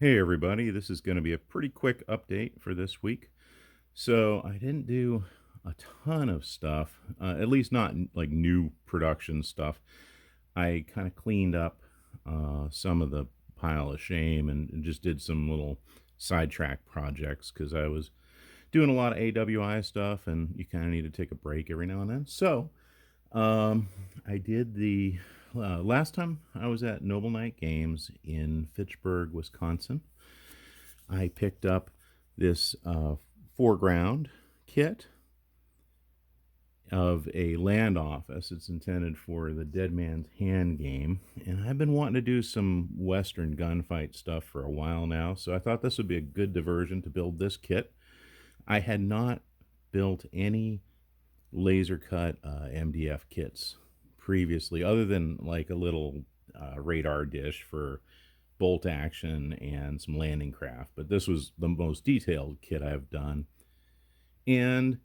Hey everybody, this is going to be a pretty quick update for this week. So I didn't do a ton of stuff, at least not like new production stuff. I kind of cleaned up some of the pile of shame and just did some little sidetrack projects because I was doing a lot of AWI stuff and you kind of need to take a break every now and then. So I did the last time I was at Noble Night Games in Fitchburg, Wisconsin. I picked up this 4Ground kit of a land office. It's intended for the Dead Man's Hand game. And I've been wanting to do some Western gunfight stuff for a while now. So I thought this would be a good diversion to build this kit. I had not built any laser cut MDF kits previously, other than like a little radar dish for bolt action and some landing craft, but this was the most detailed kit I've done. And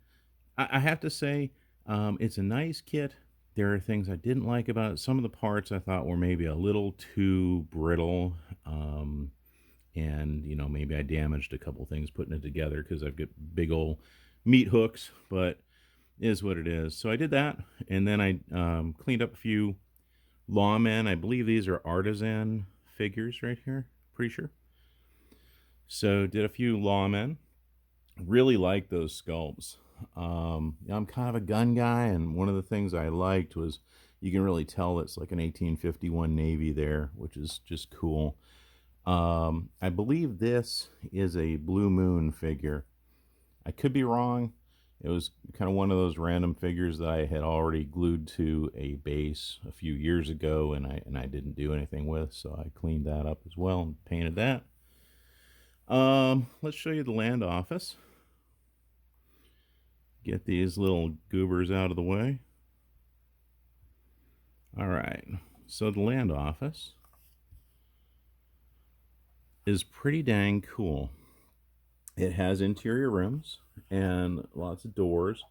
I have to say, it's a nice kit. There are things I didn't like about it. Some of the parts I thought were maybe a little too brittle. And, maybe I damaged a couple things putting it together because I've got big old meat hooks, but it is what it is. So I did that. And then I cleaned up a few lawmen. I believe these are artisan figures right here, pretty sure. So did a few lawmen. Really like those sculpts. I'm kind of a gun guy, and one of the things I liked was you can really tell it's like an 1851 Navy there, which is just cool. I believe this is a Blue Moon figure. I could be wrong. It was kind of one of those random figures that I had already glued to a base a few years ago, and I didn't do anything with, so I cleaned that up as well and painted that. Let's show you the land office. Get these little goobers out of the way. All right, so the land office is pretty dang cool. It has interior rooms and lots of doors.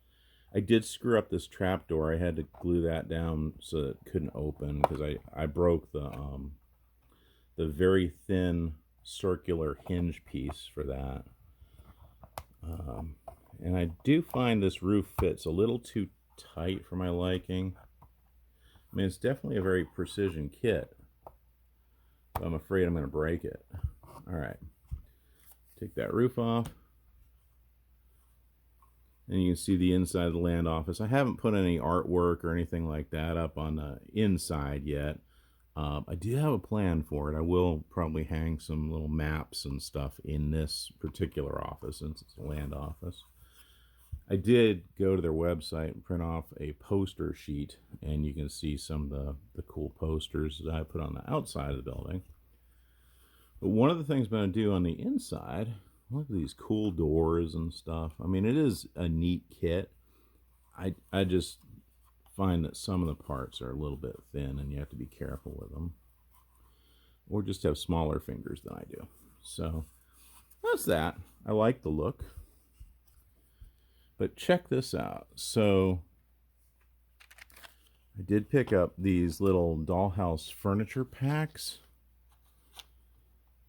I did screw up this trap door. I had to glue that down so it couldn't open because I broke the very thin circular hinge piece for that. And I do find this roof fits a little too tight for my liking. I mean, it's definitely a very precision kit, but I'm afraid I'm going to break it. All right, take that roof off. And you can see the inside of the land office. I haven't put any artwork or anything like that up on the inside yet. I do have a plan for it. I will probably hang some little maps and stuff in this particular office since it's a land office. I did go to their website and print off a poster sheet, and you can see some of the cool posters that I put on the outside of the building. But one of the things I'm going to do on the inside, look at these cool doors and stuff. I mean, it is a neat kit. I just find that some of the parts are a little bit thin and you have to be careful with them. Or just have smaller fingers than I do. So that's that. I like the look. But check this out. So I did pick up these little dollhouse furniture packs.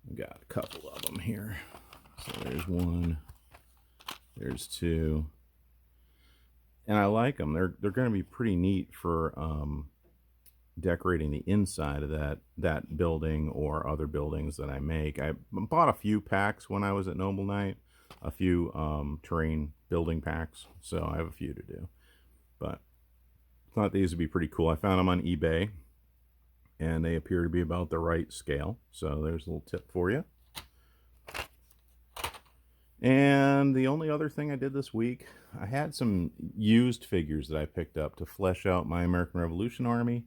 I've got a couple of them here. So there's one, there's two, and I like them. They're going to be pretty neat for decorating the inside of that building or other buildings that I make. I bought a few packs when I was at Noble Night, a few terrain building packs, so I have a few to do. But I thought these would be pretty cool. I found them on eBay, and they appear to be about the right scale. So there's a little tip for you. And the only other thing I did this week, I had some used figures that I picked up to flesh out my American Revolution Army.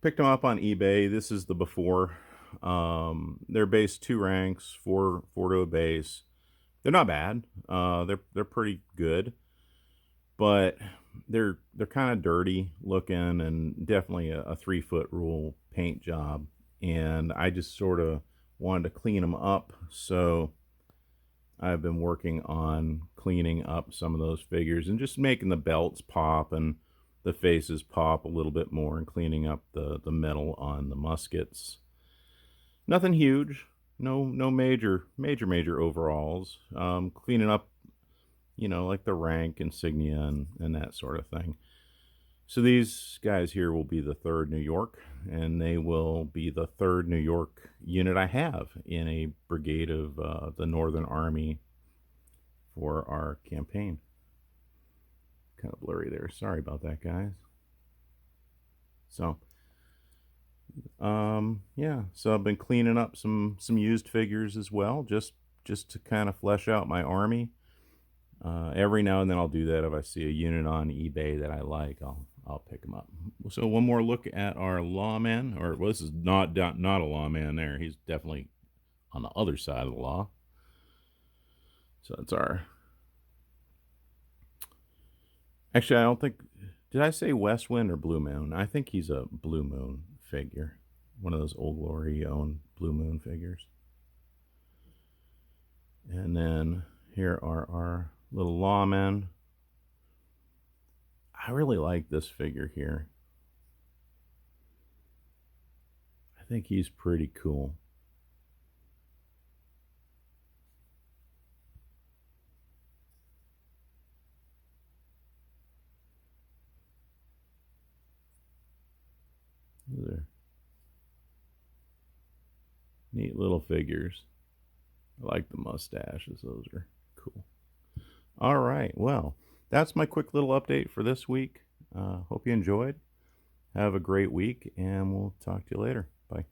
Picked them up on eBay. This is the before. They're base 2 ranks, 4 to a base. They're not bad. They're pretty good, but they're kind of dirty looking and definitely a 3-foot rule paint job. And I just sort of wanted to clean them up, so I've been working on cleaning up some of those figures and just making the belts pop and the faces pop a little bit more and cleaning up the metal on the muskets. Nothing huge, no major overalls. Cleaning up, like the rank insignia and that sort of thing. So these guys here will be the 3rd New York, and they will be the 3rd New York unit I have in a brigade of the Northern Army for our campaign. Kind of blurry there. Sorry about that, guys. So, yeah. So I've been cleaning up some used figures as well, just to kind of flesh out my army. Every now and then I'll do that. If I see a unit on eBay that I like, I'll pick them up. So one more look at our lawman, or well, this is not a lawman there. He's definitely on the other side of the law. So that's our. Actually, I don't think. Did I say West Wind or Blue Moon? I think he's a Blue Moon figure. One of those Old Glory owned Blue Moon figures. And then here are our little lawmen. I really like this figure here. I think he's pretty cool. Those are neat little figures. I like the mustaches. Those are cool. All right. Well, that's my quick little update for this week. Hope you enjoyed. Have a great week, and we'll talk to you later. Bye.